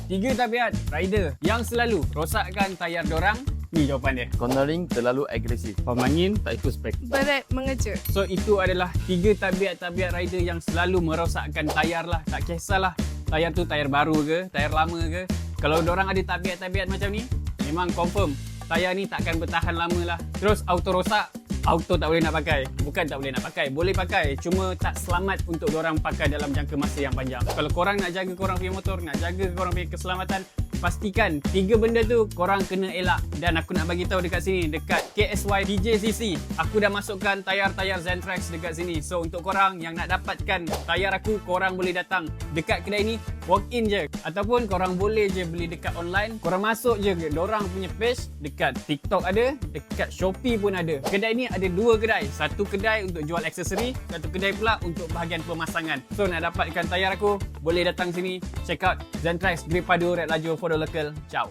3 tabiat rider yang selalu rosakkan tayar dorang. Ni jawapan dia. Cornering terlalu agresif. Pemangin tak ikut spek. Berat mengejut. So itu adalah 3 tabiat-tabiat rider yang selalu merosakkan tayar lah. Tak kisahlah tayar tu tayar baru ke, tayar lama ke. Kalau dorang ada tabiat-tabiat macam ni, memang confirm tayar ni takkan bertahan lama lah. Terus auto rosak, auto tak boleh nak pakai. Bukan tak boleh nak pakai, boleh pakai. Cuma tak selamat untuk dorang pakai dalam jangka masa yang panjang. Kalau korang nak jaga korang punya motor, nak jaga korang punya keselamatan, pastikan 3 benda tu korang kena elak. Dan aku nak bagi tahu dekat sini, dekat KSY DJCC, aku dah masukkan tayar-tayar Zentrax dekat sini. So untuk korang yang nak dapatkan tayar aku, korang boleh datang dekat kedai ni, walk in je. Ataupun korang boleh je beli dekat online. Korang masuk je ke dorang punya page, dekat TikTok ada, dekat Shopee pun ada. Kedai ni ada 2 kedai. Satu kedai untuk jual aksesori, satu kedai pula untuk bahagian pemasangan. So nak dapatkan tayar aku, boleh datang sini, check out Zentrax Grip Padu Red Laju for the local. Ciao.